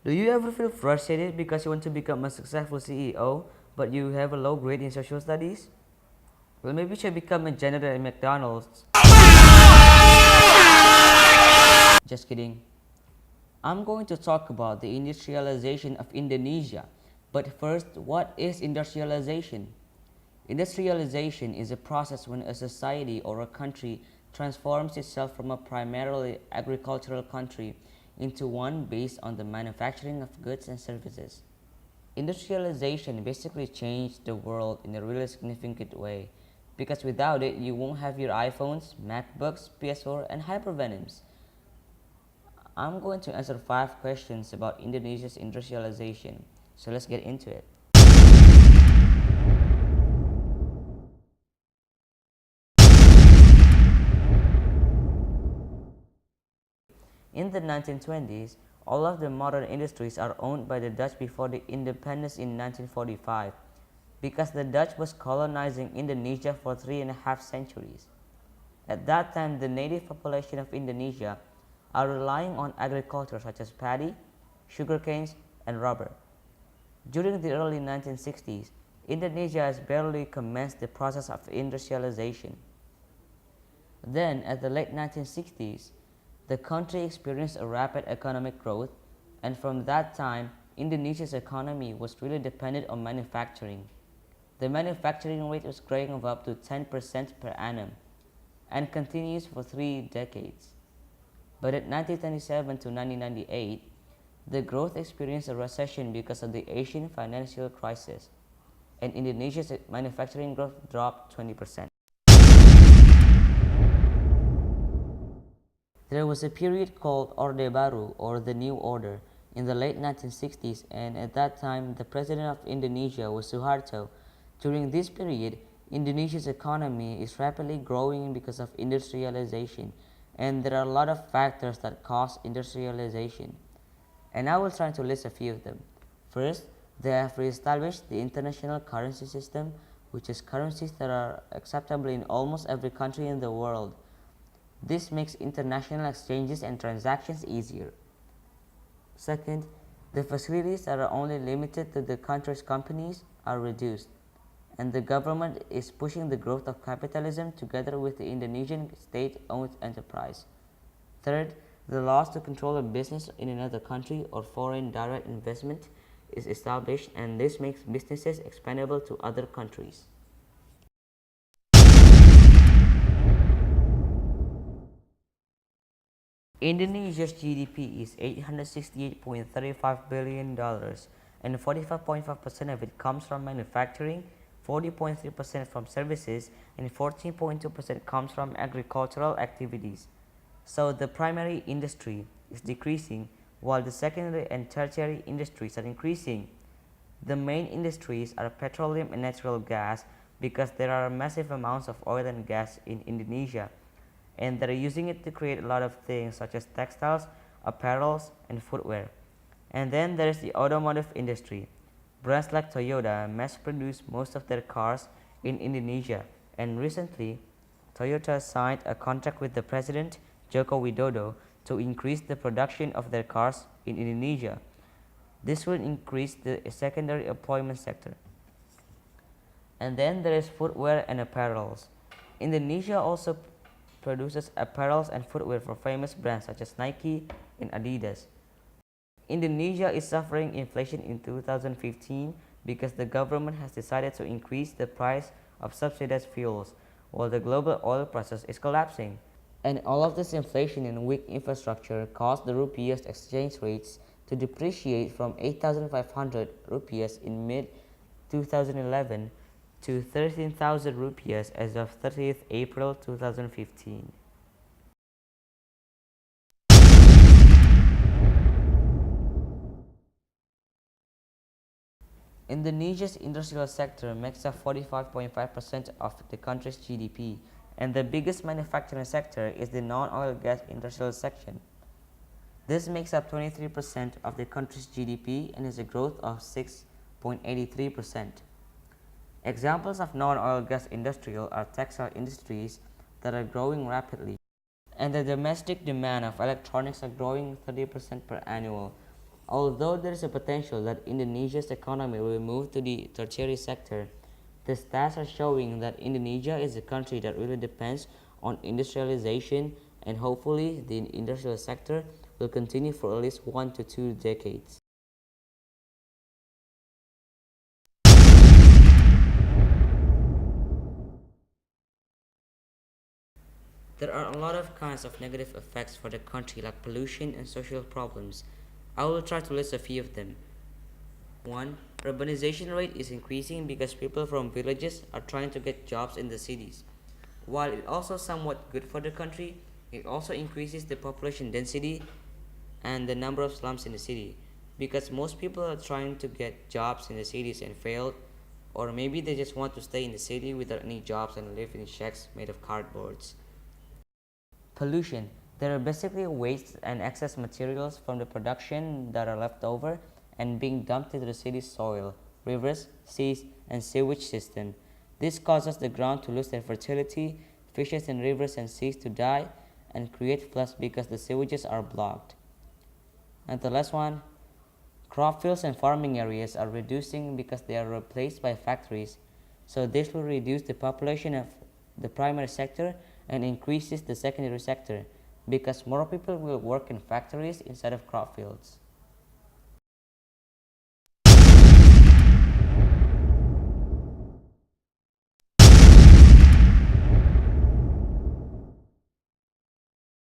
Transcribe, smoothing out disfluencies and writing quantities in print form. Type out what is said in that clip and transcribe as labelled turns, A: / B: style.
A: Do you ever feel frustrated because you want to become a successful CEO but you have a low grade in social studies? Well, maybe you should become a janitor at McDonald's. Just kidding. I'm going to talk about the industrialization of Indonesia. But first, what is industrialization? Industrialization is a process when a society or a country transforms itself from a primarily agricultural country into one based on the manufacturing of goods and services. Industrialization basically changed the world in a really significant way because without it, you won't have your iPhones, MacBooks, PS4, and hypervenoms. I'm going to answer 5 questions about Indonesia's industrialization. So let's get into it. In the 1920s, all of the modern industries are owned by the Dutch before the independence in 1945 because the Dutch was colonizing Indonesia for 3.5 centuries. At that time, the native population of Indonesia are relying on agriculture such as paddy, sugar canes, and rubber. During the early 1960s, Indonesia has barely commenced the process of industrialization. Then, at the late 1960s, the country experienced a rapid economic growth, and from that time, Indonesia's economy was really dependent on manufacturing. The manufacturing rate was growing of up to 10% per annum and continues for 3 decades. But at 1997 to 1998, the growth experienced a recession because of the Asian financial crisis, and Indonesia's manufacturing growth dropped 20%. There was a period called Orde Baru or the New Order in the late 1960s, and at that time the president of Indonesia was Suharto. During this period, Indonesia's economy is rapidly growing because of industrialization, and there are a lot of factors that cause industrialization. And I will try to list a few of them. First, they have re-established the international currency system, which is currencies that are acceptable in almost every country in the world. This makes international exchanges and transactions easier. Second, the facilities that are only limited to the country's companies are reduced, and the government is pushing the growth of capitalism together with the Indonesian state-owned enterprise. Third, the laws to control a business in another country or foreign direct investment is established, and this makes businesses expandable to other countries. Indonesia's GDP is $868.35 billion, and 45.5% of it comes from manufacturing, 40.3% from services, and 14.2% comes from agricultural activities. So the primary industry is decreasing while the secondary and tertiary industries are increasing. The main industries are petroleum and natural gas because there are massive amounts of oil and gas in Indonesia, and they're using it to create a lot of things such as textiles, apparels, and footwear. And then there is the automotive industry. Brands like Toyota mass produce most of their cars in Indonesia, and recently Toyota signed a contract with the President Joko Widodo to increase the production of their cars in Indonesia. This will increase the secondary employment sector. And then there is footwear and apparels. Indonesia also produces apparels and footwear for famous brands such as Nike and Adidas. Indonesia is suffering inflation in 2015 because the government has decided to increase the price of subsidized fuels while the global oil prices is collapsing. And all of this inflation and weak infrastructure caused the rupiah's exchange rates to depreciate from 8,500 rupiahs in mid 2011 to 13,000 rupiahs as of 30th April 2015. Indonesia's industrial sector makes up 45.5% of the country's GDP, and the biggest manufacturing sector is the non-oil gas industrial section. This makes up 23% of the country's GDP and is a growth of 6.83%. Examples of non-oil gas industrial are textile industries that are growing rapidly, and the domestic demand of electronics are growing 30% per annual. Although there is a potential that Indonesia's economy will move to the tertiary sector, the stats are showing that Indonesia is a country that really depends on industrialization, and hopefully the industrial sector will continue for at least 1 to 2 decades. There are a lot of kinds of negative effects for the country like pollution and social problems. I will try to list a few of them. 1. Urbanization rate is increasing because people from villages are trying to get jobs in the cities. While it also somewhat good for the country, it also increases the population density and the number of slums in the city because most people are trying to get jobs in the cities and failed, or maybe they just want to stay in the city without any jobs and live in shacks made of cardboards. Pollution. There are basically waste and excess materials from the production that are left over and being dumped into the city's soil, rivers, seas, and sewage system. This causes the ground to lose their fertility, fishes in rivers and seas to die, and create floods because the sewages are blocked. And the last one, crop fields and farming areas are reducing because they are replaced by factories. So this will reduce the population of the primary sector and increases the secondary sector because more people will work in factories instead of crop fields.